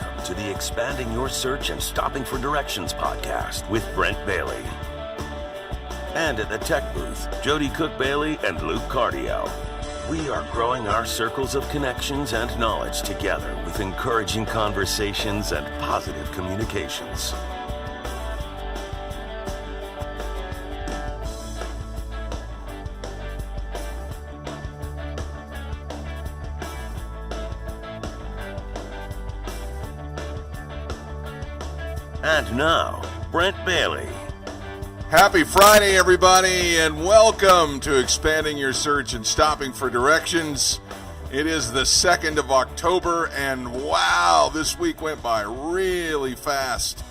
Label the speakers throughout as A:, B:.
A: Welcome to the Expanding Your Search and Stopping for Directions podcast with Brent Bailey. And at the tech booth, Jody Cook-Bailey and Luke Cardio. We are growing our circles of connections and knowledge together with encouraging conversations and positive communications. And now, Brent Bailey.
B: Happy Friday, everybody, and welcome to Expanding Your Search and Stopping for Directions. It is the 2nd of October, and wow, this week went by really fast.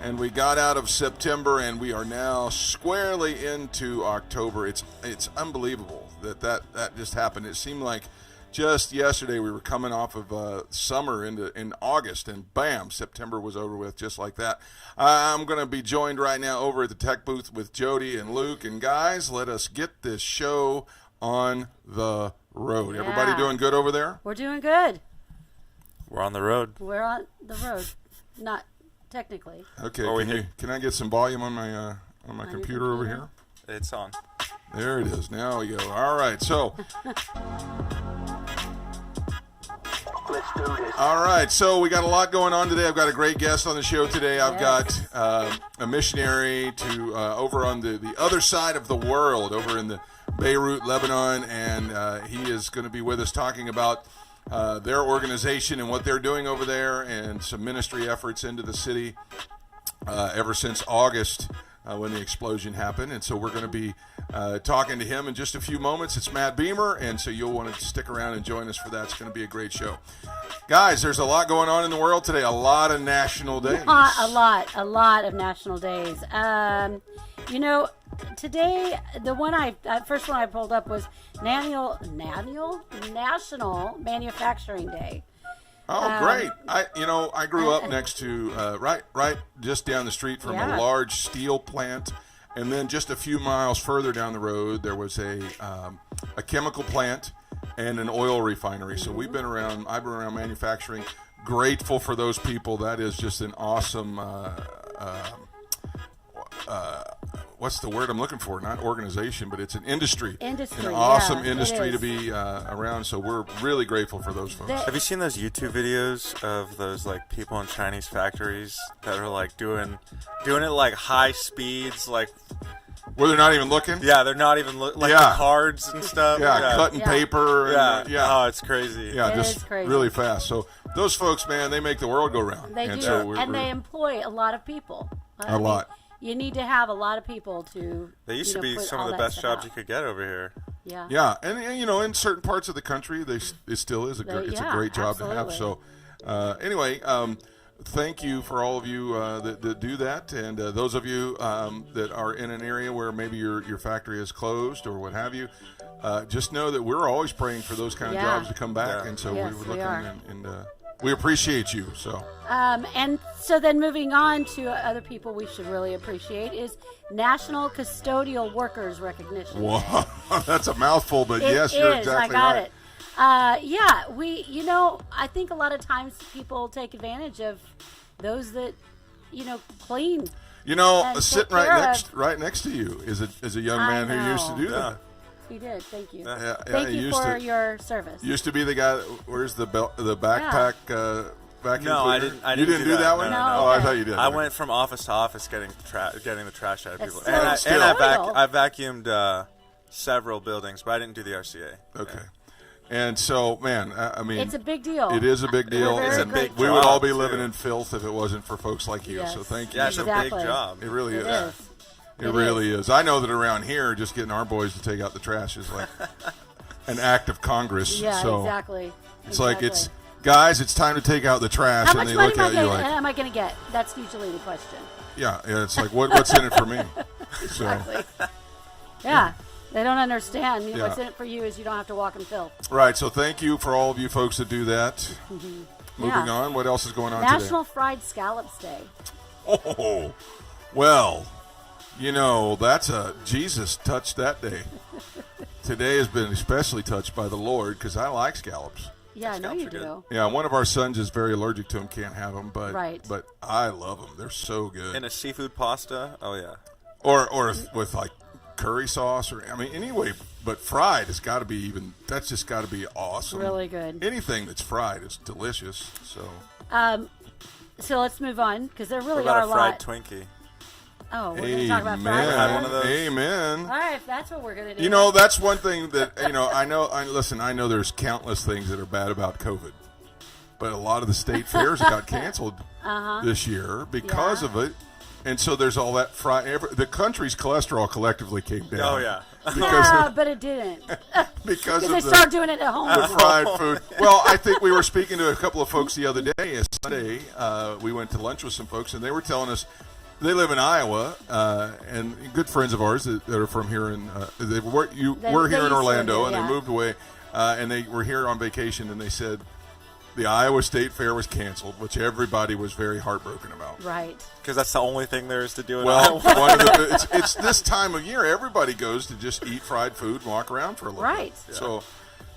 B: And we got out of September, and we are now squarely into October. It's unbelievable that just happened. It seemed like just yesterday we were coming off of summer in August, and bam, September was over with just like that. I'm going to be joined right now over at the tech booth with Jody and Luke. And guys, let us get this show on the road. Yeah. Everybody doing good over there?
C: We're doing good.
D: We're on the road.
C: We're on the road. Not technically.
B: Okay, can I get some volume on my computer over here?
D: It's on.
B: There it is. Now we go. All right, so...
A: Let's do this.
B: All right, so we got a lot going on today. I've got a great guest on the show today. I've got a missionary over on the other side of the world, over in the Beirut, Lebanon, and he is going to be with us talking about their organization and what they're doing over there and some ministry efforts into the city ever since August when the explosion happened. And so we're going to be talking to him in just a few moments. It's Matt Beemer, and so you'll want to stick around and join us for that. It's going to be a great show. Guys, there's a lot going on in the world today, a lot of national days.
C: A lot of national days. Today, the first one I pulled up was National Manufacturing Day.
B: Oh, great. I grew up next to, right just down the street from a large steel plant. And then just a few miles further down the road, there was a chemical plant and an oil refinery. So I've been around manufacturing. Grateful for those people. That is just an awesome, what's the word I'm looking for? Not organization, but it's an industry. An awesome industry to be around. So we're really grateful for those folks.
D: Have you seen those YouTube videos of those like people in Chinese factories that are like doing it like high speeds, like
B: where they're not even looking?
D: Yeah, they're not even the cards and stuff.
B: Yeah, cutting paper. And,
D: Oh, it's crazy.
B: Yeah, just really fast. So those folks, man, they make the world go round.
C: They do,
B: so
C: and they employ a lot of people.
B: A lot.
C: You need to have a lot of people to.
D: They used to be some of the best jobs you could get over here.
C: Yeah.
B: Yeah, and in certain parts of the country, it still is a great job to have. So, anyway, thank you for all of you that do that, and those of you that are in an area where maybe your factory is closed or what have you. Just know that we're always praying for those kind of jobs to come back, and so we're looking and we appreciate you. So.
C: And so then moving on to other people we should really appreciate is National Custodial Workers Recognition.
B: Wow, that's a mouthful, but yes, you're exactly right.
C: I got it. I think a lot of times people take advantage of those that, clean.
B: Sitting right next to you is a young man who used to do that.
C: He did. Thank you.
B: Thank
C: you for your service.
B: Used to be the guy that wears the backpack vacuum
D: No,
B: cleaner.
D: I didn't.
B: You didn't do that one?
C: No.
B: Oh, I thought you did.
D: I went from office to office getting the trash out of people.
C: That's
D: And
C: so
D: I vacuumed several buildings, but I didn't do the RCA.
B: Okay. And so, man, I mean,
C: it's a big deal.
B: It is a big deal. We would all be living in filth if it wasn't for folks like you.
C: Yes.
B: So thank you.
D: Yeah, it's a big job.
B: It really is.
C: It
B: really is. I know that around here, just getting our boys to take out the trash is like an act of Congress.
C: Yeah,
B: so
C: exactly.
B: It's like guys, it's time to take out the trash,
C: How
B: and
C: much
B: they
C: money
B: look at you like,
C: am I going to get? That's usually the question.
B: Yeah, it's like what's in it for me?
C: Exactly. Yeah. They don't understand. What's in it for you is you don't have to walk in filth.
B: Right. So thank you for all of you folks that do that. Moving on. What else is going on today?
C: National Fried Scallops Day.
B: Oh, well, that's Jesus touched that day. Today has been especially touched by the Lord because I like scallops.
C: Yeah, I know you
D: Scallops are
C: do.
B: Yeah, one of our sons is very allergic to them, can't have them, but
C: Right.
B: but I love them. They're so good.
D: And a seafood pasta. Oh yeah.
B: Or with like curry sauce, or I mean, anyway. But fried has got to be even. That's just got to be awesome.
C: Really good.
B: Anything that's fried is delicious. So
C: So let's move on because there really
D: What
C: are
D: about
C: a
D: a fried
C: lot.
D: Twinkie?
C: Oh, we're going to talk about
B: amen.
C: fried.
D: Had one of those?
B: Amen.
C: All right, if that's what we're going to do.
B: You know, that's one thing that I know. I know there's countless things that are bad about COVID, but a lot of the state fairs got canceled this year because of it. And so there's all that the country's cholesterol collectively came down.
D: Oh yeah.
C: Yeah, but it didn't.
B: Because
C: Because
B: of
C: they
B: the
C: start doing it at home.
B: the fried food. Well, I think we were speaking to a couple of folks the other day. Sunday, we went to lunch with some folks, and they were telling us they live in Iowa, and good friends of ours that are from here. We're
C: They
B: here
C: used
B: in
C: to live
B: Orlando,
C: here,
B: and
C: yeah.
B: they moved away, and they were here on vacation, and they said the Iowa State Fair was canceled, which everybody was very heartbroken about.
C: Right.
D: Because that's the only thing there is to do in
B: Well,
D: Iowa.
B: it's this time of year. Everybody goes to just eat fried food and walk around for a little
C: Right.
B: bit.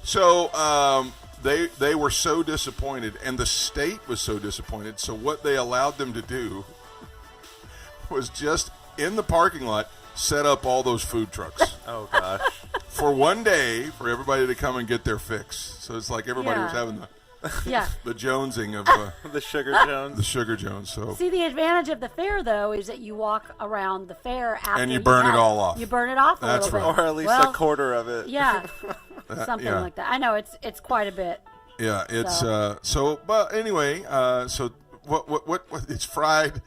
B: So they were so disappointed, and the state was so disappointed. So what they allowed them to do was just in the parking lot set up all those food trucks
D: Oh gosh.
B: for one day for everybody to come and get their fix. So it's like everybody was
C: Yeah.
B: having
C: Yeah.
B: the jonesing of
D: The Sugar
B: the
D: Jones.
B: Sugar Jones. So
C: See, the advantage of the fair, though, is that you walk around the fair after
B: And you burn it
C: have-
B: all off.
C: You burn it off a
B: That's
C: little
B: right.
C: bit.
D: Or at least
C: Well,
D: a quarter of it.
C: Yeah. Something
B: yeah.
C: like that. I know, it's quite a bit.
B: yeah, it's
C: So-
B: but anyway, so what it's fried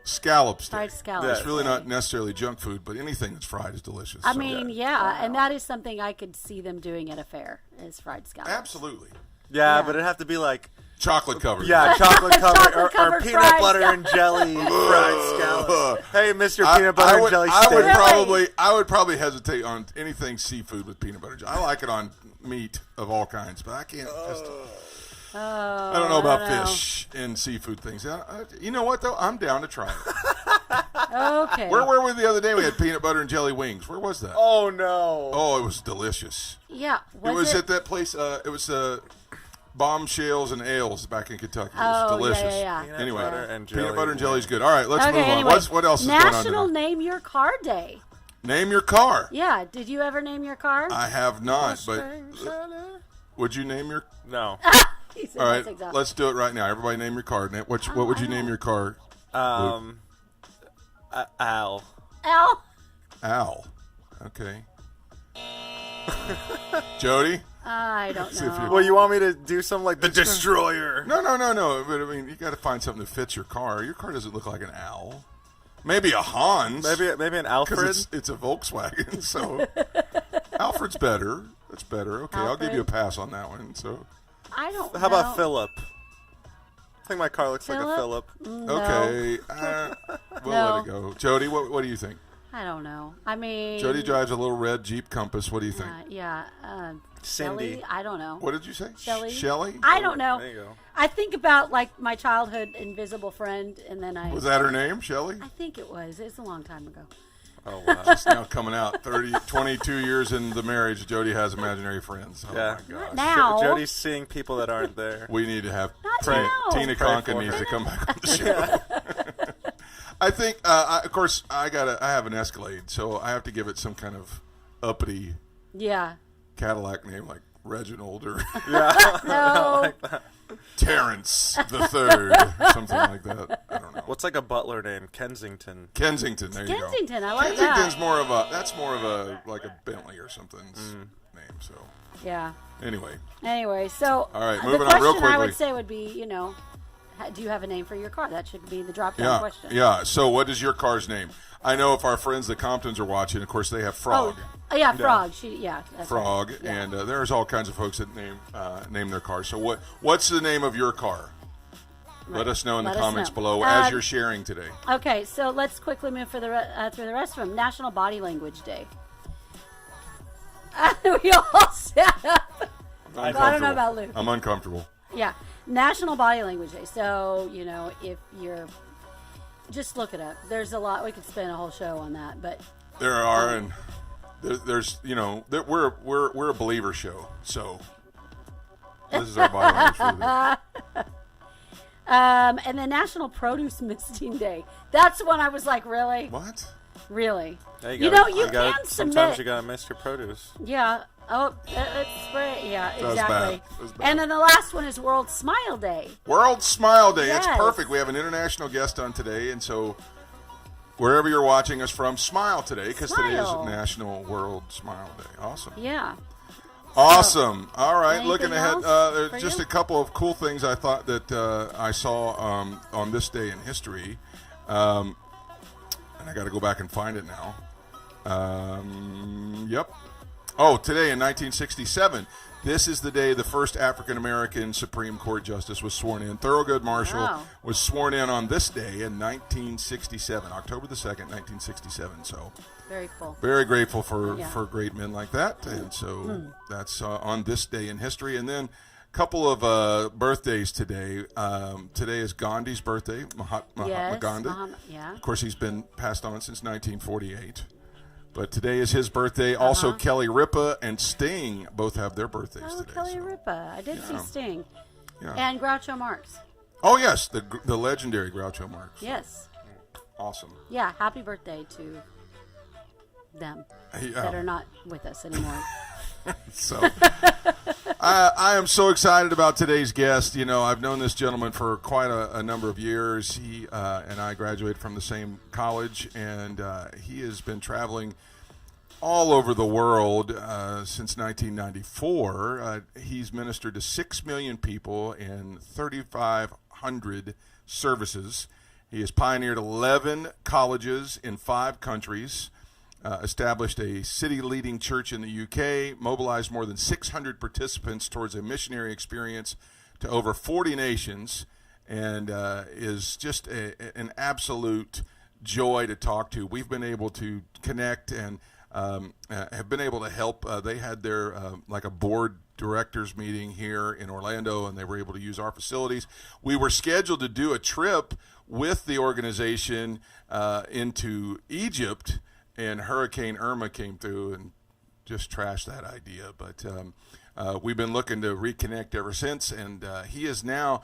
B: scallops.
C: Fried
B: day.
C: scallops.
B: It's really not necessarily junk food, but anything that's fried is delicious.
C: I
B: So-
C: mean, yeah, and that is something I could see them doing at a fair, is fried scallops.
B: absolutely
D: Yeah,
C: Yeah.
D: but it'd have to be like
B: chocolate covered.
D: chocolate covered or
C: Chocolate-covered
D: peanut
C: fried
D: butter and jelly fried scallops. Hey, Mr. Peanut Butter
B: I
D: and
B: would,
D: Jelly
B: I would
D: Steak.
B: probably hesitate on anything seafood with peanut butter. I like it on meat of all kinds, but I can't. I don't know about fish and seafood things. You know what though? I'm down to try it.
C: Okay.
B: Where were we the other day? We had peanut butter and jelly wings. Where was that?
D: Oh no.
B: Oh, it was delicious.
C: Yeah.
B: It was at that place. It was Bombshells and Ales back in Kentucky. It was
C: Oh,
B: delicious.
C: yeah.
D: Peanut
B: Anyway,
D: butter and jelly.
B: peanut butter and jelly is good. All right, let's
C: Okay,
B: move on.
C: anyway,
B: What else is going on
C: National
B: tonight?
C: Name Your Car Day.
B: Name your car.
C: Yeah. Did you ever name your car?
B: I have not, but would you name your?
D: No.
C: He said
B: All
C: that's
B: right,
C: exactly.
B: let's do it right now. Everybody, name your car. What would you name your car?
D: Al.
C: Al.
B: Al. Okay. Jody.
C: I don't
B: See if you-
C: know.
D: Well, you want me to do something like the Destroyer?
B: No. But I mean, you got to find something that fits your car. Your car doesn't look like an Al. Maybe a Hans.
D: Maybe an Alfred.
B: Because it's a Volkswagen. So Alfred's better. That's better. Okay, I'll give you a pass on that one. So
C: I don't know.
D: How about Philip? I think my car looks like a
C: Philip?
D: Philip.
C: No.
B: okay, we'll
C: No.
B: let it go. Jody, what do you think?
C: I don't know. I mean.
B: Jody drives a little red Jeep Compass. What do you think?
C: Yeah.
D: Cindy.
C: Shelley? I don't know.
B: What did you say?
C: Shelley?
B: Shelley?
C: I don't know.
D: There you go.
C: I think about like my childhood invisible friend, and then I.
B: Was that her name, Shelley?
C: I think it was. It's a long time ago.
D: Oh wow.
B: It's now coming out. 22 years into the marriage, Jody has imaginary friends. Oh
D: Yeah.
B: my gosh.
C: Now.
D: Jody's seeing people that aren't there.
B: We need to have
C: Not
B: Tina,
C: now.
B: Tina
D: Pray
B: Conkin
D: for
B: needs
D: her.
B: to come back on the show. I think, of course, I have an Escalade, so I have to give it some kind of uppity
C: Yeah.
B: Cadillac name like Reginald or
C: No.
B: Terrence the Third, something like that. I don't know.
D: What's like a butler name? Kensington.
B: Kensington? There you go.
C: Kensington. I like
B: Kensington's
C: that.
B: more of a like a Bentley or something's name. So
C: Yeah.
B: anyway,
C: So.
B: All right,
C: the
B: moving on real
C: question I
B: quickly.
C: would say would be, do you have a name for your car? That should be the drop down
B: yeah,
C: question.
B: yeah. So what is your car's name? I know if our friends the Comptons are watching, of course they have Frog.
C: Oh, yeah, Frog. That's
B: Frog,
C: right. Yeah.
B: and there's all kinds of folks that name their cars. So what's the name of your car?
C: Right.
B: Let us know in the
C: Let us
B: comments
C: know.
B: below as you're sharing today.
C: Okay, so let's quickly move through the rest of them. National Body Language Day. We all sat up. I don't know about Luke.
B: I'm uncomfortable.
C: Yeah, National Body Language Day. So if you're, just look it up. There's a lot. We could spend a whole show on that, but
B: There are, and there's we're a believer show, so This is our body language for the day.
C: And then National Produce Misting Day. That's when I was like, really?
B: What?
C: Really?
D: There
C: You know, you
D: gotta-
C: can
D: Sometimes
C: submit.
D: you gotta miss your produce.
C: Yeah. Oh, it's right. Yeah,
B: That was
C: exactly.
B: bad. That was bad.
C: And then the last one is World Smile Day.
B: World Smile Day. It's
C: Yes.
B: perfect. We have an international guest on today, and so wherever you're watching us from, smile today because today is
C: Smile.
B: National World Smile Day. Awesome.
C: Yeah.
B: Awesome. All right,
C: Anything
B: looking ahead,
C: else
B: there's
C: for
B: just
C: you?
B: a couple of cool things I thought that I saw on this day in history, and I got to go back and find it now. Yep. Oh, today in 1967, this is the day the first African-American Supreme Court justice was sworn in. Thurgood Marshall
C: Wow.
B: was sworn in on this day in 1967, October the 2nd, 1967. So
C: Very cool.
B: very grateful for
C: Yeah.
B: great men like that. And so that's on this day in history. And then a couple of birthdays today. Today is Gandhi's birthday, Mahatma
C: Yes.
B: Gandhi.
C: Yeah.
B: Of course, he's been passed on since 1948. But today is his birthday. Also, Kelly Ripa and Sting both have their birthdays
C: Oh,
B: today.
C: Kelly
B: so-
C: Ripa. I did see Sting.
B: Yeah.
C: And Groucho Marx.
B: Oh, yes, the legendary Groucho Marx.
C: Yes.
B: Awesome.
C: Yeah. Happy birthday to them that are not with us anymore.
B: So I am so excited about today's guest. You know, I've known this gentleman for quite a number of years. He and I graduated from the same college, and he has been traveling all over the world since 1994. He's ministered to 6 million people in 3,500 services. He has pioneered 11 colleges in 5 countries. Established a city-leading church in the UK, mobilized more than 600 participants towards a missionary experience to over 40 nations, and is just an absolute joy to talk to. We've been able to connect and have been able to help. They had their like a board directors meeting here in Orlando, and they were able to use our facilities. We were scheduled to do a trip with the organization into Egypt, and Hurricane Irma came through and just trashed that idea. But we've been looking to reconnect ever since, and he is now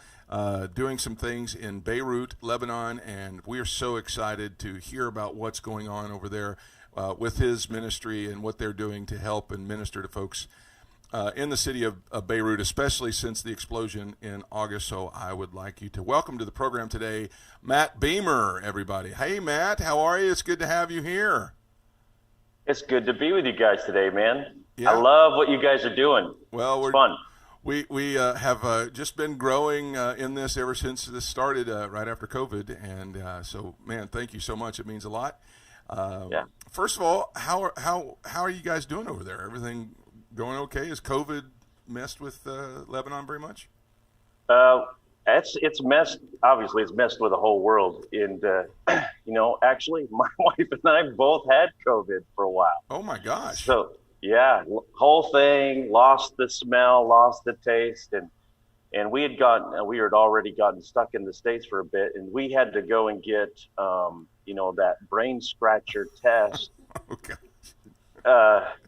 B: doing some things in Beirut, Lebanon, and we are so excited to hear about what's going on over there with his ministry and what they're doing to help and minister to folks in the city of Beirut, especially since the explosion in August. So I would like you to welcome to the program today, Matt Beemer, everybody. Hey, Matt, how are you? It's good to have you here.
E: It's good to be with you guys today, man.
B: Yeah.
E: I love what you guys are doing.
B: Well,
E: It's fun.
B: We have just been growing in this ever since this started right after COVID, and so man, thank you so much. It means a lot.
E: Yeah.
B: First of all, how are you guys doing over there? Everything going okay? Has COVID messed with Lebanon very much?
E: It's messed. Obviously, it's messed with the whole world. And actually, my wife and I both had COVID for a while.
B: Oh my gosh!
E: So yeah, whole thing. Lost the smell, lost the taste, and we had already gotten stuck in the States for a bit, and we had to go and get that brain scratcher test.
B: Okay.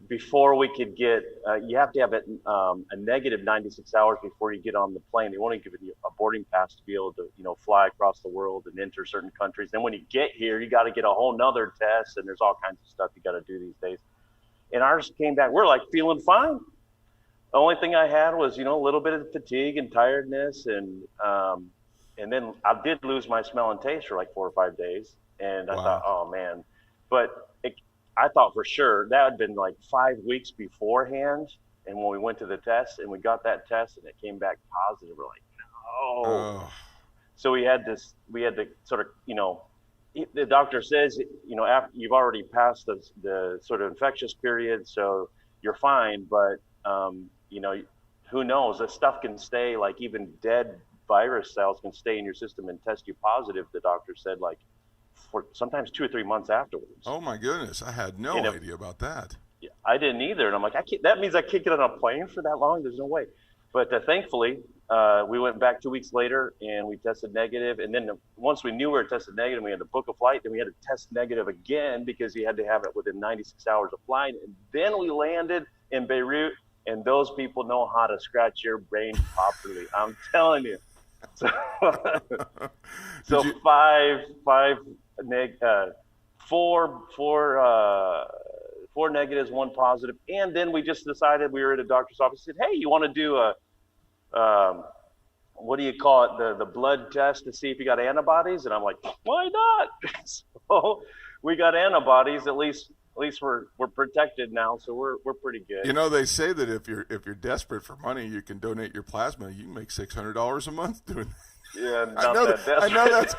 E: Before we could get, you have to have it a negative 96 hours before you get on the plane. They want to give you a boarding pass to be able to, fly across the world and enter certain countries. Then when you get here, you got to get a whole nother test, and there's all kinds of stuff you got to do these days. And ours came back. We're like feeling fine. The only thing I had was, a little bit of fatigue and tiredness, and then I did lose my smell and taste for like 4 or 5 days. And I thought, oh man, but I thought for sure that had been like 5 weeks beforehand. And when we went to the test and we got that test and it came back positive, we're like, no.
B: Oh.
E: So we had to sort of, the doctor says, after you've already passed the sort of infectious period, so you're fine. But, who knows? This stuff can stay, like even dead virus cells can stay in your system and test you positive, the doctor said, like, for sometimes 2 or 3 months afterwards.
B: Oh my goodness! I had no idea about that.
E: Yeah, I didn't either, and I'm like, that means I can't get on a plane for that long. There's no way. But thankfully, we went back 2 weeks later and we tested negative. And then once we knew we were tested negative, we had to book a flight. Then we had to test negative again because you had to have it within 96 hours of flight. And then we landed in Beirut, And those people know how to scratch your brain properly. I'm telling you. So, so
B: you-
E: four negatives, one positive, and then we just decided we were at a doctor's office. Said, "Hey, you want to do a what do you call it? The blood test to see if you got antibodies?" And I'm like, "Why not?" So we got antibodies. At least we're protected now, so we're pretty good.
B: You know, they say that if you're desperate for money, you can donate your plasma. You can make $600 a month doing that.
E: Yeah,
B: I know that's.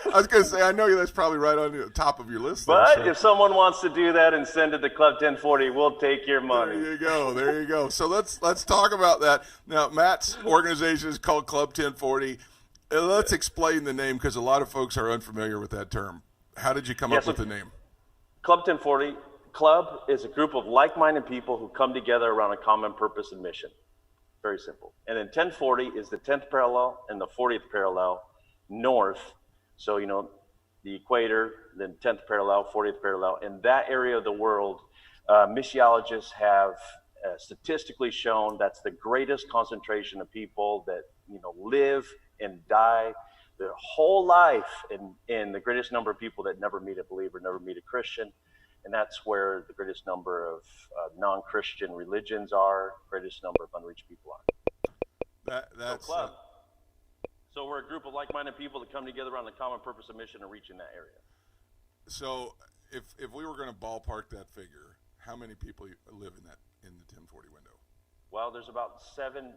B: I was going to say, I know that's probably right on the top of your list.
E: But
B: there, so.
E: if someone wants to do that and send it to Club 1040, we'll take your money.
B: There you go. So let's talk about that now. Matt's organization is called Club 1040. Let's explain the name because a lot of folks are unfamiliar with that term. How did you come up with the name?
E: Club 1040. Club is a group of like-minded people who come together around a common purpose and mission. Very simple. And then 1040 is the 10th parallel and the 40th parallel north. So, the equator, then 10th parallel, 40th parallel. In that area of the world, missiologists have statistically shown that's the greatest concentration of people that, live and die their whole life in the greatest number of people that never meet a believer, never meet a Christian. And that's where the greatest number of non-Christian religions are, greatest number of unreached people are.
B: That's
E: Club. So we're a group of like-minded people that come together around the common purpose and mission of reaching that area.
B: So if we were going to ballpark that figure, how many people live in the 1040 window?
E: Well, there's about 7.5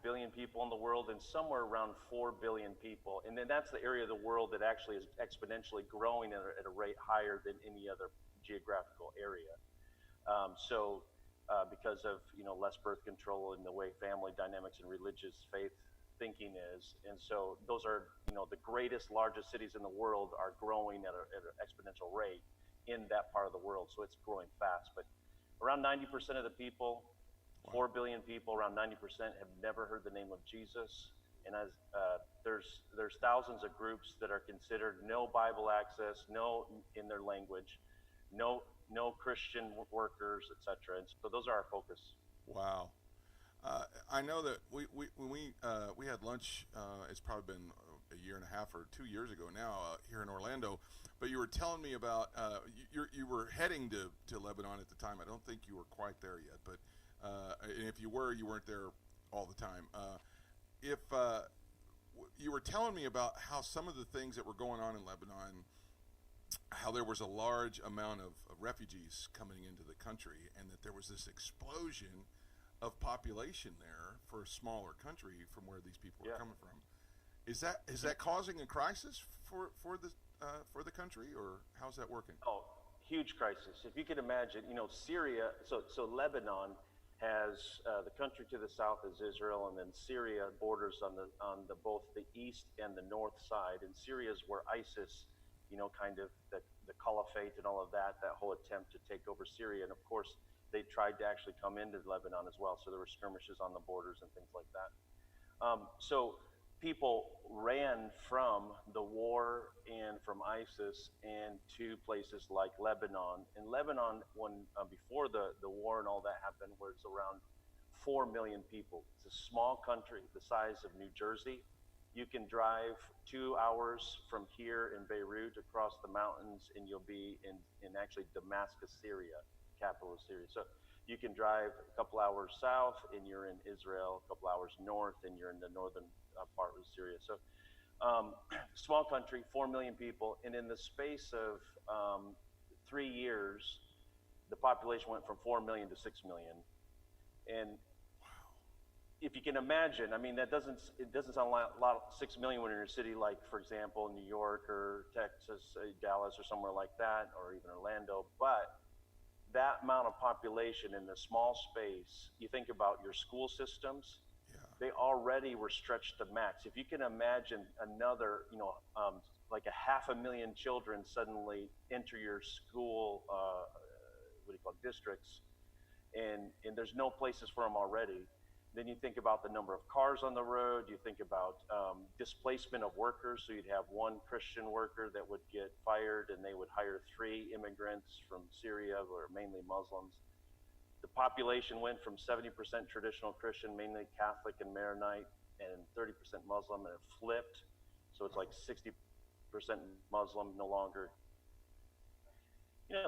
E: billion people in the world, and somewhere around 4 billion people. And then that's the area of the world that actually is exponentially growing at a rate higher than any other geographical area. Because of less birth control and the way family dynamics and religious faith thinking is, and so those are the greatest, largest cities in the world are growing at an exponential rate in that part of the world. So it's growing fast, but around 90% of the people. 4 billion people, around 90% have never heard the name of Jesus. And as there's thousands of groups that are considered no Bible access, no in their language, no Christian workers, etc. And so those are our focus.
B: Wow. I know that when we had lunch, it's probably been a year and a half or 2 years ago now here in Orlando. But you were telling me about you were heading to Lebanon at the time. I don't think you were quite there yet, but. And if you were, you weren't there all the time. You were telling me about how some of the things that were going on in Lebanon, how there was a large amount of refugees coming into the country, and that there was this explosion of population there for a smaller country from where these people were coming from. Is that causing a crisis for the country, or how's that working?
E: Oh, huge crisis. If you can imagine, Syria. So Lebanon has the country to the south is Israel, and then Syria borders on both the east and the north side. And Syria is where ISIS, kind of the caliphate and all of that whole attempt to take over Syria. And of course, they tried to actually come into Lebanon as well. So there were skirmishes on the borders and things like that. So people ran from the war and from ISIS and to places like Lebanon. In Lebanon, when before the war and all that happened, was around 4 million people. It's a small country the size of New Jersey. You can drive 2 hours from here in Beirut across the mountains, and you'll be in actually Damascus, Syria, capital of Syria. So you can drive a couple hours south, and you're in Israel. A couple hours north, and you're in the northern part of Syria. So small country, 4 million people, and in the space of 3 years, the population went from 4 million to 6 million. And if you can imagine, I mean, it doesn't sound like a lot, 6 million when you're in a city like, for example, New York or Texas, Dallas, or somewhere like that, or even Orlando. But that amount of population in the small space, you think about your school systems. They already were stretched to max. If you can imagine another, like 500,000 children suddenly enter your school, districts, and there's no places for them already. Then you think about the number of cars on the road. You think about displacement of workers. So you'd have one Christian worker that would get fired, and they would hire 3 immigrants from Syria, who are mainly Muslims. The population went from 70% traditional Christian, mainly Catholic and Maronite, and 30% Muslim, and it flipped. So it's like 60% Muslim, no longer.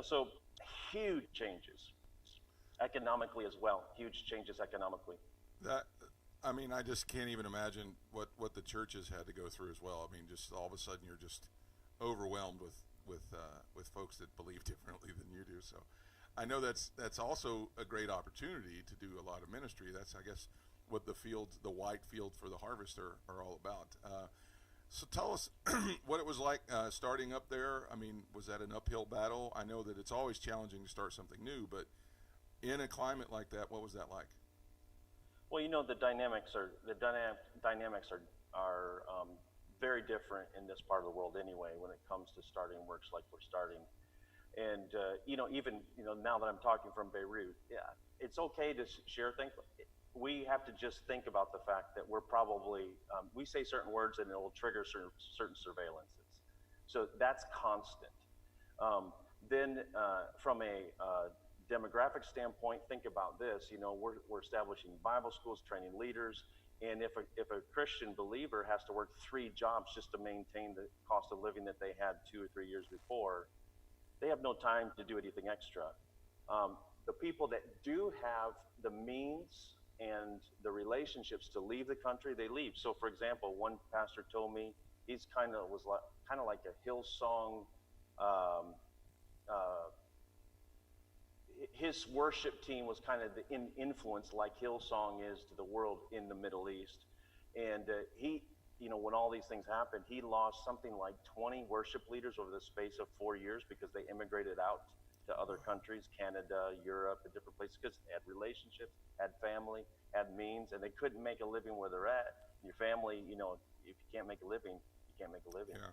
E: So huge changes economically as well. Huge changes economically.
B: I just can't even imagine what the churches had to go through as well. I mean, just all of a sudden you're just overwhelmed with folks that believe differently than you do. So I know that's also a great opportunity to do a lot of ministry. That's, I guess, what the white field for the harvest are all about. So tell us what it was like starting up there. I mean, was that an uphill battle? I know that it's always challenging to start something new, but in a climate like that, what was that like?
E: Well, the dynamics are very different in this part of the world anyway when it comes to starting works like we're starting. And even now that I'm talking from Beirut, yeah, it's okay to share things. We have to just think about the fact that we're probably we say certain words and it will trigger certain surveillances. So that's constant. Then from a demographic standpoint, think about this. We're establishing Bible schools, training leaders, and if a Christian believer has to work 3 jobs just to maintain the cost of living that they had 2 or 3 years before, they have no time to do anything extra. The people that do have the means and the relationships to leave the country, they leave. So, for example, one pastor told me he's kind of like a Hillsong. His worship team was kind of the influence like Hillsong is to the world in the Middle East. And he, when all these things happened, he lost something like 20 worship leaders over the space of 4 years because they immigrated out to other countries, Canada, Europe, and different places, because they had relationships, had family, had means, and they couldn't make a living where they're at. Your family, if you can't make a living, you can't make a living.
B: Yeah.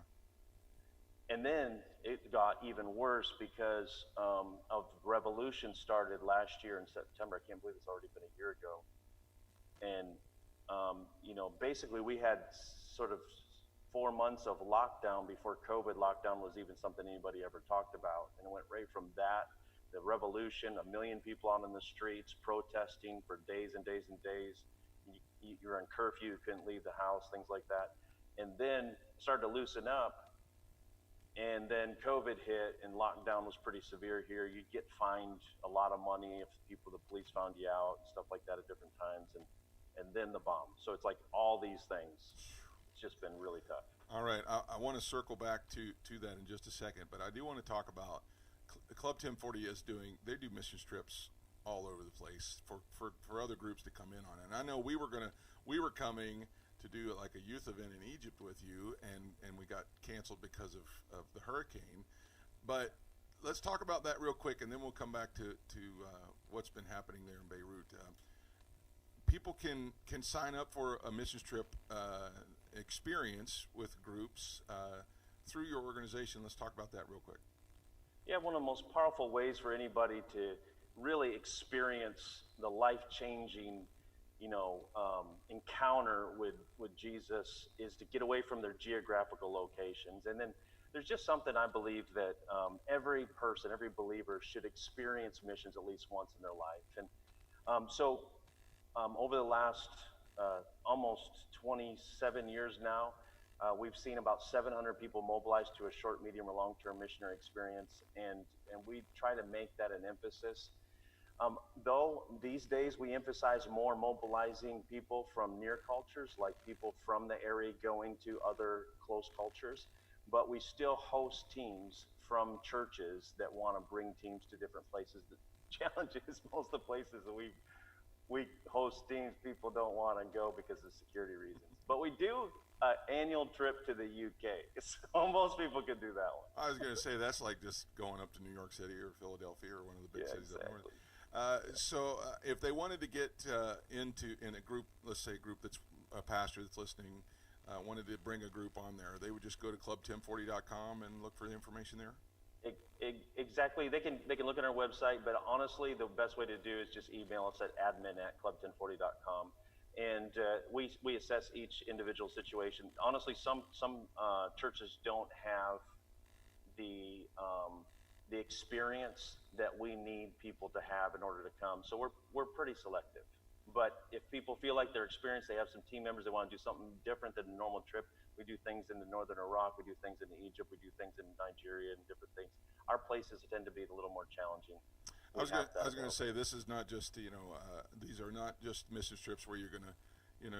E: And then it got even worse because of revolution started last year in September. I can't believe it's already been a year ago. And, basically we had sort of 4 months of lockdown before COVID lockdown was even something anybody ever talked about. And it went right from that, the revolution, 1 million people out in the streets protesting for days and days and days. You were on curfew, you couldn't leave the house, things like that. And then started to loosen up. And then COVID hit and lockdown was pretty severe here. You'd get fined a lot of money if the police found you out and stuff like that at different times. And then the bomb. So it's like all these things. It's just been really tough.
B: All right. I want to circle back to that in just a second, but I do want to talk about Club 1040 they do mission trips all over the place for other groups to come in on it. And I know we were coming to do like a youth event in Egypt with you, and we got canceled because of the hurricane. But let's talk about that real quick, and then we'll come back to what's been happening there in Beirut. People can sign up for a missions trip experience with groups through your organization. Let's talk about that real quick.
E: Yeah, one of the most powerful ways for anybody to really experience the life-changing encounter with Jesus is to get away from their geographical locations. And then there's just something I believe that every person, every believer should experience missions at least once in their life. And so over the last almost 27 years now, we've seen about 700 people mobilized to a short, medium, or long-term missionary experience. And we try to make that an emphasis. Though these days we emphasize more mobilizing people from near cultures, like people from the area going to other close cultures, but we still host teams from churches that want to bring teams to different places. The challenge is most of the places that we host teams, people don't want to go because of security reasons. But we do an annual trip to the UK, so most people could do that one.
B: I was going to say that's like just going up to New York City or Philadelphia or one of the big cities up north. So if they wanted to get in a group, let's say a group that's a pastor that's listening, wanted to bring a group on there, they would just go to club1040.com and look for the information there?
E: Exactly. They can look at our website, but honestly, the best way to do is just email us at admin@club1040.com. And we assess each individual situation. Honestly, some churches don't have the the experience that we need people to have in order to come. So we're pretty selective. But if people feel like they're experienced, they have some team members, they want to do something different than a normal trip. We do things in the northern Iraq, we do things in Egypt, we do things in Nigeria and different things. Our places tend to be a little more challenging.
B: I was going to say, this is not just, these are not just mission trips where you're going to,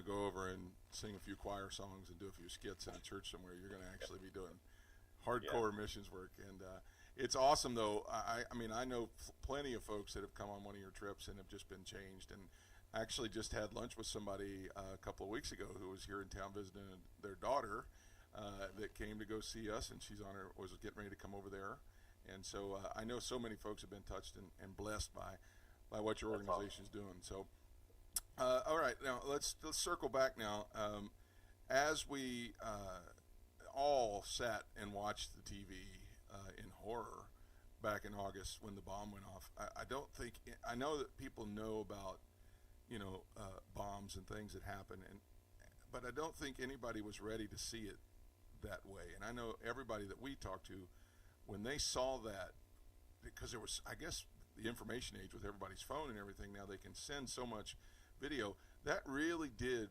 B: go over and sing a few choir songs and do a few skits in a church somewhere. You're going to actually be doing hardcore missions work. And it's awesome, though. I mean, I know plenty of folks that have come on one of your trips and have just been changed. And I actually just had lunch with somebody a couple of weeks ago who was here in town visiting their daughter that came to go see us, and was getting ready to come over there. And so I know so many folks have been touched and blessed by what your organization's doing. So, all right, now let's circle back now. As we all sat and watched the TV in horror back in August when the bomb went off, I know that people know about bombs and things that happen, but I don't think anybody was ready to see it that way. And I know everybody that we talked to, when they saw that, because there was, I guess, the information age with everybody's phone and everything, now they can send so much video, that really did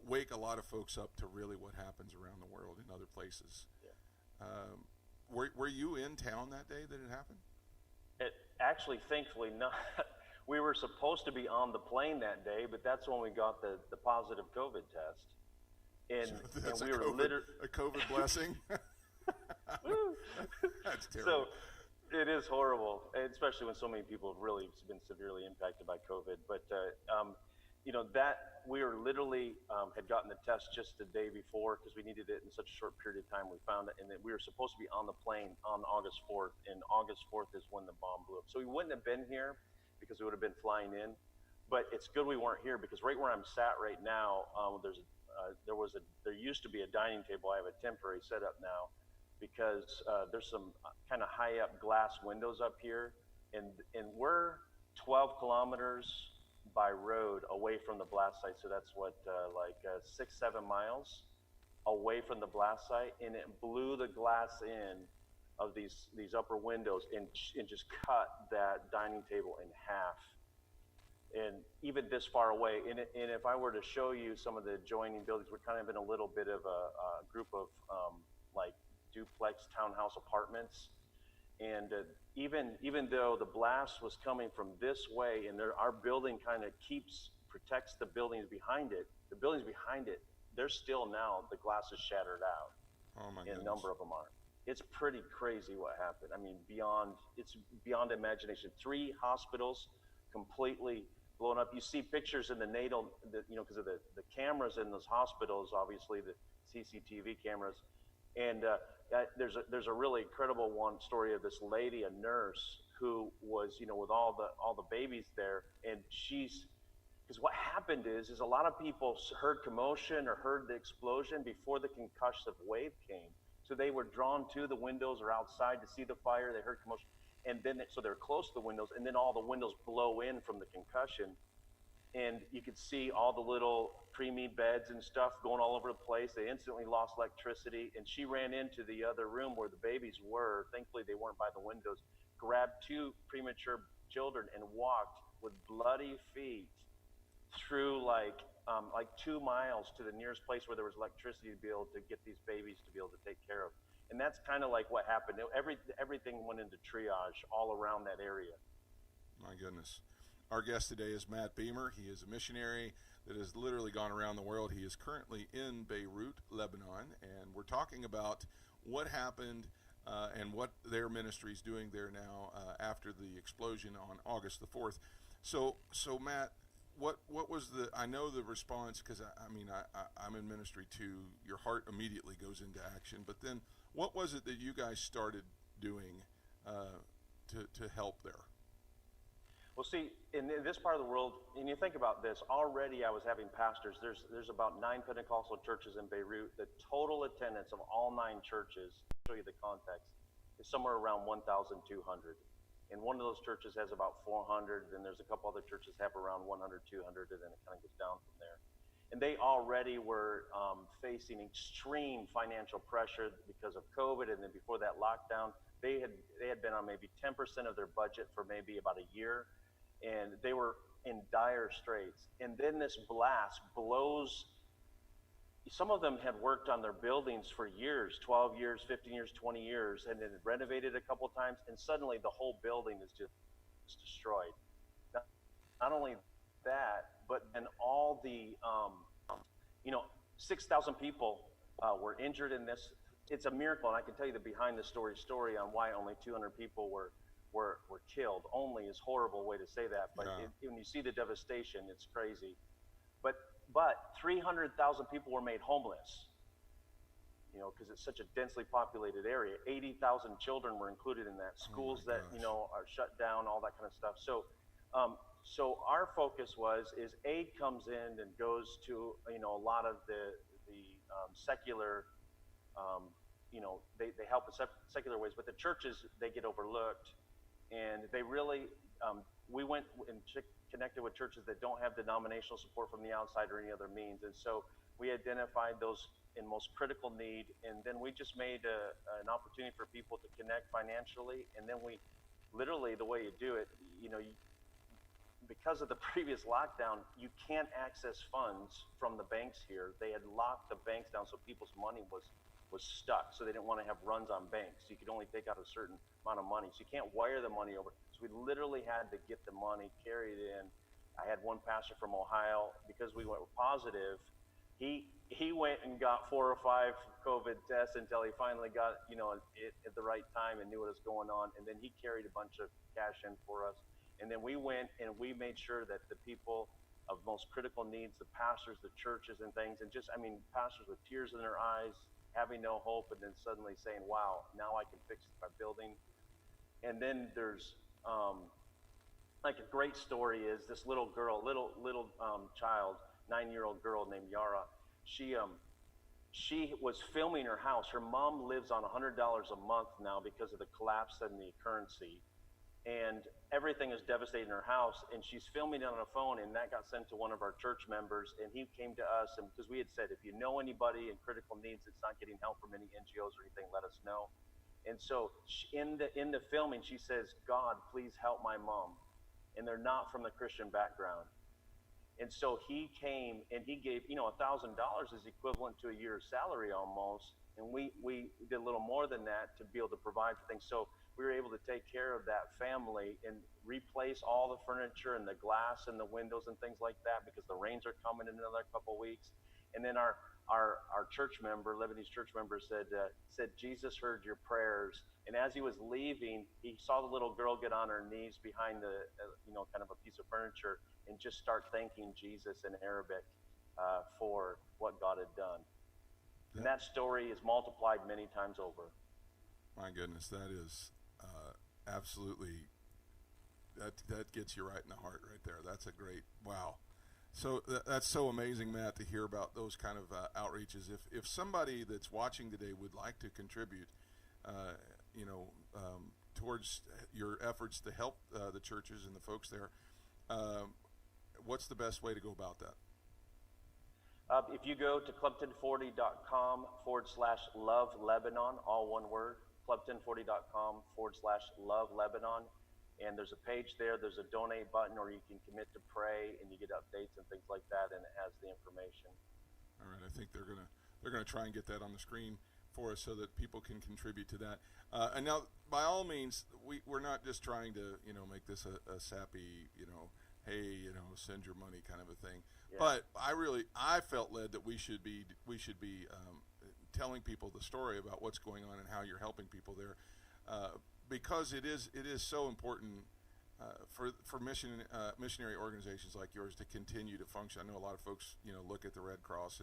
B: wake a lot of folks up to really what happens around the world in other places. Yeah. Were you in town that day that it happened?
E: It actually, thankfully, not. We were supposed to be on the plane that day, but that's when we got the positive COVID test. And,
B: so that's
E: and we were literally
B: a COVID blessing. That's terrible.
E: So it is horrible, especially when so many people have really been severely impacted by COVID. But that we were literally had gotten the test just the day before because we needed it in such a short period of time. We found it, and that we were supposed to be on the plane on August 4th, and August 4th is when the bomb blew up. So we wouldn't have been here because we would have been flying in. But it's good we weren't here because right where I'm sat right now, there used to be a dining table. I have a temporary setup now because there's some kind of high up glass windows up here, and we're 12 kilometers by road away from the blast site. So that's 6-7 miles away from the blast site, and it blew the glass in of these upper windows and just cut that dining table in half. And even this far away, and if I were to show you some of the adjoining buildings, we're kind of in a little bit of a group of duplex townhouse apartments. And even though the blast was coming from this way, and our building kind of protects the buildings behind it, there's still now, the glass is shattered out.
B: Oh my
E: And
B: goodness.
E: a number of them aren't. It's pretty crazy what happened. I mean, it's beyond imagination. 3 hospitals completely blown up. You see pictures in the NATO, because of the cameras in those hospitals, obviously the CCTV cameras. And there's a really incredible story of this lady, a nurse, who was, with all the babies there, and because what happened is a lot of people heard commotion or heard the explosion before the concussive wave came. So they were drawn to the windows or outside to see the fire. They heard commotion, and then so they're close to the windows, and then all the windows blow in from the concussion, and you could see all the little preemie beds and stuff going all over the place. They instantly lost electricity, and she ran into the other room where the babies were. Thankfully, they weren't by the windows. Grabbed 2 premature children and walked with bloody feet through like 2 miles to the nearest place where there was electricity to be able to get these babies to be able to take care of. And that's kind of like what happened. Everything went into triage all around that area.
B: My goodness. Our guest today is Matt Beemer. He is a missionary that has literally gone around the world. He is currently in Beirut, Lebanon, and we're talking about what happened and what their ministry is doing there now after the explosion on August the 4th. So Matt, what was I know the response, because I'm in ministry too. Your heart immediately goes into action. But then what was it that you guys started doing to help there?
E: Well, see, in this part of the world, and you think about this, already I was having pastors. There's about 9 Pentecostal churches in Beirut. The total attendance of all 9 churches, to show you the context, is somewhere around 1,200. And one of those churches has about 400, and there's a couple other churches have around 100, 200, and then it kind of goes down from there. and they already were facing extreme financial pressure because of COVID, and then before that lockdown, they had been on maybe 10% of their budget for maybe about a year, and they were in dire straits. And then this blast blows. Some of them had worked on their buildings for years, 12 years, 15 years, 20 years, and then renovated a couple times, and suddenly the whole building is just destroyed. Not only that, but then all the, 6,000 people were injured in this. It's a miracle, and I can tell you the behind the story on why only 200 people were killed. Only is a horrible way to say that, but when you see the devastation, it's crazy. But 300,000 people were made homeless, because it's such a densely populated area. 80,000 children were included in that. Schools that, are shut down, all that kind of stuff. So our focus is aid comes in and goes to, a lot of the secular, they help in secular ways, but the churches, they get overlooked. And they really, we went and connected with churches that don't have denominational support from the outside or any other means. And so we identified those in most critical need. And then we just made an opportunity for people to connect financially. And then we literally, the way you do it, because of the previous lockdown, you can't access funds from the banks here. They had locked the banks down, so people's money was stuck. So they didn't want to have runs on banks. You could only take out a certain amount of money. So you can't wire the money over. So we literally had to get the money, carry it in. I had one pastor from Ohio, because we went positive, he went and got 4 or 5 COVID tests until he finally got, it at the right time and knew what was going on. And then he carried a bunch of cash in for us. And then we went and we made sure that the people of most critical needs, the pastors, the churches and things, and pastors with tears in their eyes, having no hope, and then suddenly saying, wow, now I can fix my building. And then there's, like a great story is this little girl, little child, 9-year-old girl named Yara. She was filming her house. Her mom lives on $100 a month now because of the collapse in the currency. And everything is devastating in her house, and she's filming it on a phone, and that got sent to one of our church members, and he came to us, and because we had said, if you know anybody in critical needs that's not getting help from any NGOs or anything, let us know. And so in the filming, she says, God, please help my mom. And they're not from the Christian background. And so he came and he gave, $1,000 is equivalent to a year's salary almost. And we did a little more than that to be able to provide for things. So we were able to take care of that family and replace all the furniture and the glass and the windows and things like that, because the rains are coming in another couple of weeks. And then our church member, Lebanese church member, said Jesus heard your prayers. And as he was leaving, he saw the little girl get on her knees behind the, kind of a piece of furniture and just start thanking Jesus in Arabic for what God had done. And that story is multiplied many times over.
B: My goodness, that is absolutely, that gets you right in the heart right there. That's a great, wow. So that's so amazing, Matt, to hear about those kind of outreaches. If somebody that's watching today would like to contribute, towards your efforts to help the churches and the folks there, what's the best way to go about that?
E: If you go to club1040.com/love Lebanon, all one word, club1040.com/love Lebanon. And there's a page there, there's a donate button, or you can commit to pray, and you get updates and things like that, and it has the information.
B: All right, I think they're gonna try and get that on the screen for us so that people can contribute to that. And now, by all means, we're not just trying to make this a sappy hey send your money kind of a thing. Yeah. But I felt led that we should be telling people the story about what's going on and how you're helping people there. Because it is so important for missionary organizations like yours to continue to function. I know a lot of folks look at the Red Cross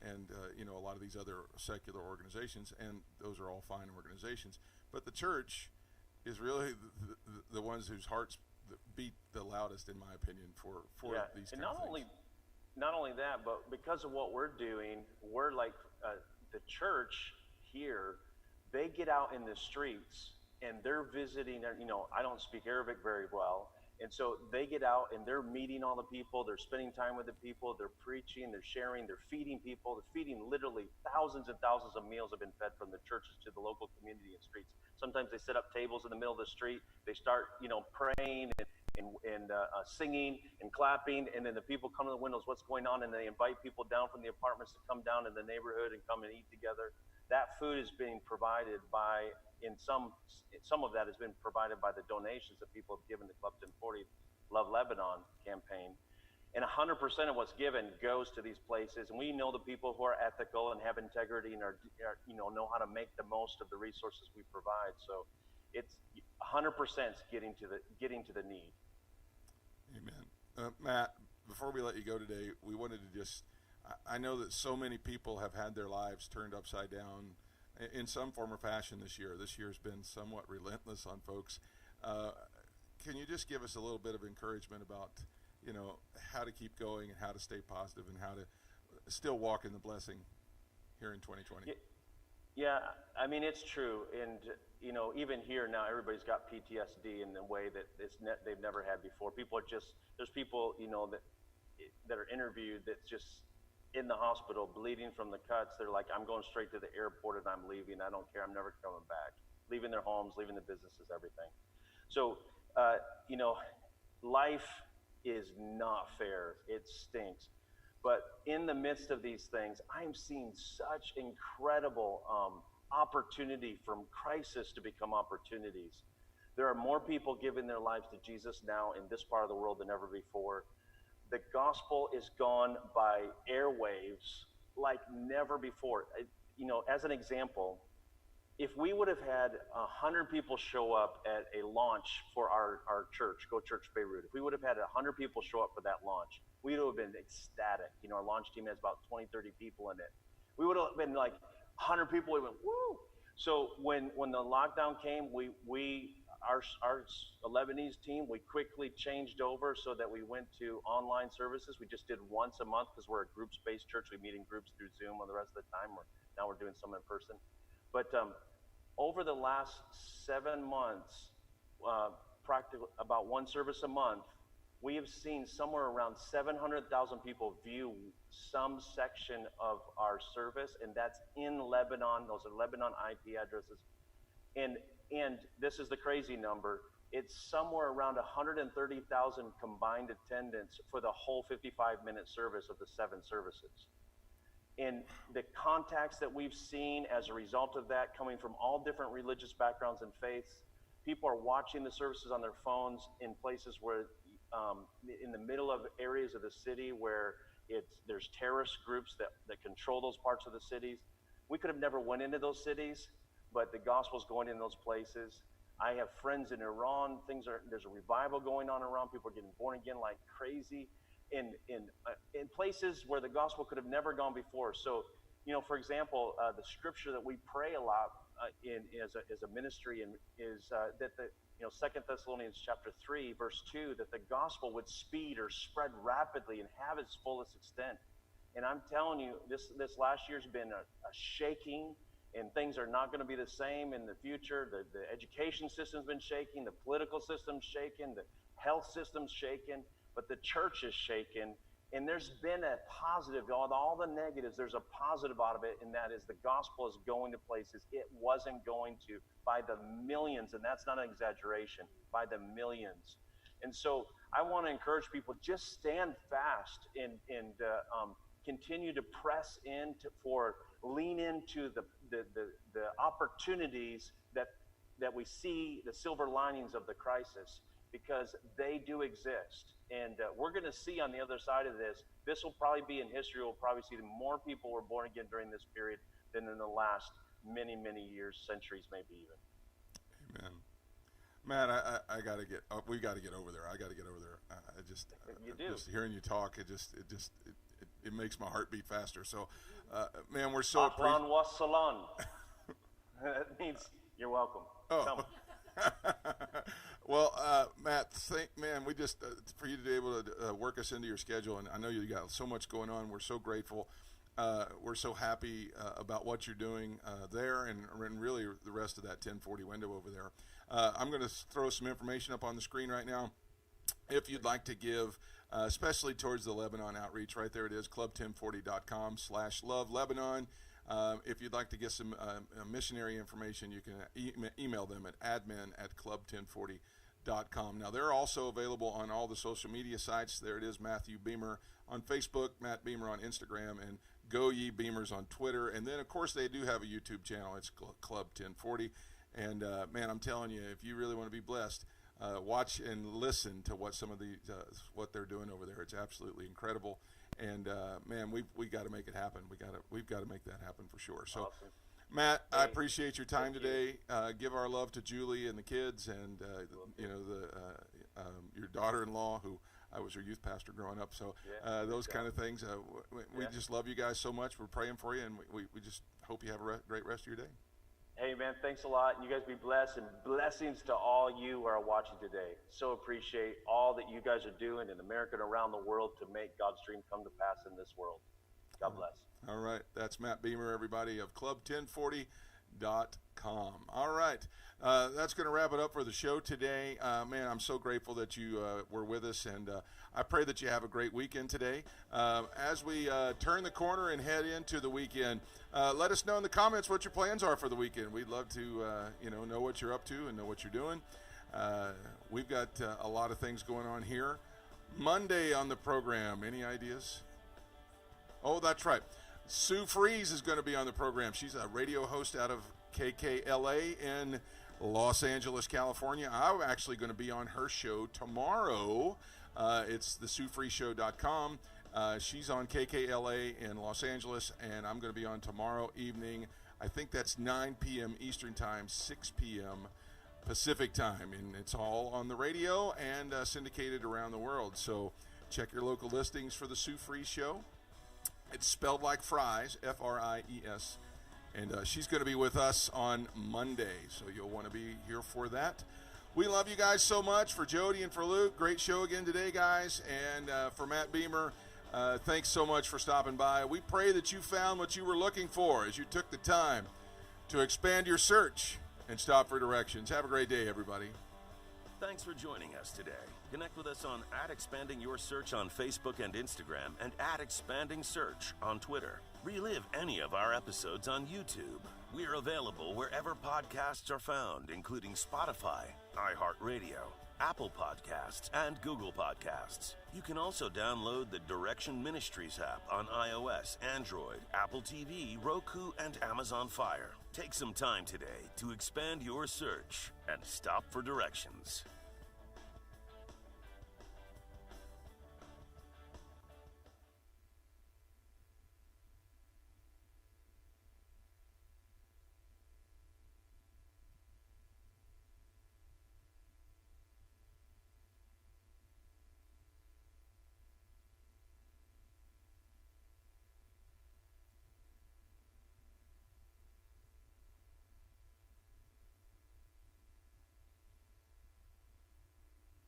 B: and a lot of these other secular organizations, and those are all fine organizations. But the church is really the ones whose hearts beat the loudest, in my opinion, for these kind of things.
E: Not only that, but because of what we're doing, we're like the church here. They get out in the streets. And they're visiting, I don't speak Arabic very well, And so they get out and they're meeting all the people, they're spending time with the people, they're preaching, they're sharing, they're feeding people, they're feeding literally thousands and thousands of meals have been fed from the churches to the local community and streets. Sometimes they set up tables in the middle of the street, they start, praying and singing and clapping, and then the people come to the windows, what's going on, and they invite people down from the apartments to come down in the neighborhood and come and eat together. That food is being provided by, some of that has been provided by the donations that people have given to Club 1040 Love Lebanon campaign. And 100% of what's given goes to these places. And we know the people who are ethical and have integrity and are know how to make the most of the resources we provide. So it's 100% getting to the need.
B: Amen. Matt, before we let you go today, we wanted to just, I know that so many people have had their lives turned upside down in some form or fashion this year. This year's been somewhat relentless on folks. Can you just give us a little bit of encouragement about, how to keep going and how to stay positive and how to still walk in the blessing here in 2020?
E: Yeah, I mean, it's true. And, even here now, everybody's got PTSD in the way that they've never had before. There's people, that are interviewed that's just in the hospital bleeding from the cuts. They're like, I'm going straight to the airport and I'm leaving. I don't care. I'm never coming back. Leaving their homes, leaving the businesses, everything. So, life is not fair. It stinks. But in the midst of these things, I'm seeing such incredible opportunity from crisis to become opportunities. There are more people giving their lives to Jesus now in this part of the world than ever before. The gospel is gone by airwaves like never before. As an example, if we would have had 100 people show up at a launch for our church, Go Church Beirut, if we would have had 100 people show up for that launch, we would have been ecstatic. Our launch team has about 20, 30 people in it. We would have been like 100 people, we went, woo! So when the lockdown came, our Lebanese team, we quickly changed over so that we went to online services. We just did once a month because we're a groups-based church. We meet in groups through Zoom on the rest of the time. Now we're doing some in person. But over the last 7 months, practically about one service a month, we have seen somewhere around 700,000 people view some section of our service, and that's in Lebanon. Those are Lebanon IP addresses. And this is the crazy number. It's somewhere around 130,000 combined attendance for the whole 55-minute service of the 7 services. And the contacts that we've seen as a result of that, coming from all different religious backgrounds and faiths, people are watching the services on their phones in places where, in the middle of areas of the city where there's terrorist groups that control those parts of the cities. We could have never went into those cities, but the gospel's going in those places. I have friends in Iran. There's a revival going on around. People are getting born again like crazy in places where the gospel could have never gone before. So, for example, the scripture that we pray a lot as a ministry is that the 2 Thessalonians chapter 3 verse 2, that the gospel would speed or spread rapidly and have its fullest extent. And I'm telling you, this last year's been a shaking, and things are not going to be the same in the future. The education system's been shaking, the political system's shaken, the health system's shaken, but the church is shaken. And there's been a positive, all the negatives, there's a positive out of it, and that is the gospel is going to places it wasn't going to, by the millions, and that's not an exaggeration, by the millions. And so I want to encourage people, just stand fast and continue to press lean into the opportunities that we see, the silver linings of the crisis, because they do exist. And we're going to see on the other side of this will probably be in history. We'll probably see that more people were born again during this period than in the last many, many years, centuries, maybe even.
B: Amen. Matt, we got to get over there. I got to get over there. Just hearing you talk, it makes my heart beat faster. So, man, we're so
E: Ahlan wa salam. That means you're welcome.
B: Oh. Well, Matt, we just for you to be able to work us into your schedule, and I know you got so much going on. We're so grateful. We're so happy about what you're doing there, and really the rest of that 1040 window over there. I'm going to throw some information up on the screen right now. if you'd like to give, especially towards the Lebanon outreach. Right there it is, club1040.com/love Lebanon. If you'd like to get some missionary information, you can email them at admin@club1040.com. Now, they're also available on all the social media sites. There it is, Matthew Beemer on Facebook, Matt Beemer on Instagram, and Go Ye Beamers on Twitter. And then, of course, they do have a YouTube channel. It's Club 1040. And, man, I'm telling you, if you really want to be blessed, watch and listen to what some of the what they're doing over there. It's absolutely incredible. And man, we got to make it happen. We've got to make that happen for sure. So,
E: Awesome.
B: Matt, I appreciate your time today. Give our love to Julie and the kids, and your daughter-in-law, who I was her youth pastor growing up. So those kind of things. We just love you guys so much. We're praying for you, and we just hope you have a great rest of your day.
E: Hey, man, thanks a lot. And you guys be blessed, and blessings to all you who are watching today. So appreciate all that you guys are doing in America and around the world to make God's dream come to pass in this world. God bless.
B: All right. That's Matt Beemer, everybody, of club1040.com. All right. That's going to wrap it up for the show today. Man, I'm so grateful that you were with us, and I pray that you have a great weekend today. As we turn the corner and head into the weekend, let us know in the comments what your plans are for the weekend. We'd love to know what you're up to and know what you're doing. We've got a lot of things going on here. Monday on the program, any ideas? Oh, that's right. Sue Freeze is going to be on the program. She's a radio host out of KKLA in Los Angeles, California. I'm actually going to be on her show tomorrow. It's the SueFreeShow.com. She's on KKLA in Los Angeles, and I'm going to be on tomorrow evening. I think that's 9 p.m. Eastern Time, 6 p.m. Pacific Time, and it's all on the radio and syndicated around the world. So check your local listings for the Sue Freeze Show. It's spelled like fries, F-R-I-E-S. And she's going to be with us on Monday, so you'll want to be here for that. We love you guys so much. For Jody and for Luke, great show again today, guys. And for Matt Beemer, thanks so much for stopping by. We pray that you found what you were looking for as you took the time to expand your search and stop for directions. Have a great day, everybody.
A: Thanks for joining us today. Connect with us on @ExpandingYourSearch on Facebook and Instagram, and @ExpandingSearch on Twitter. Relive any of our episodes on YouTube. We're available wherever podcasts are found, including Spotify, iHeartRadio, Apple Podcasts, and Google Podcasts. You can also download the Direction Ministries app on iOS, Android, Apple TV, Roku, and Amazon Fire. Take some time today to expand your search and stop for directions.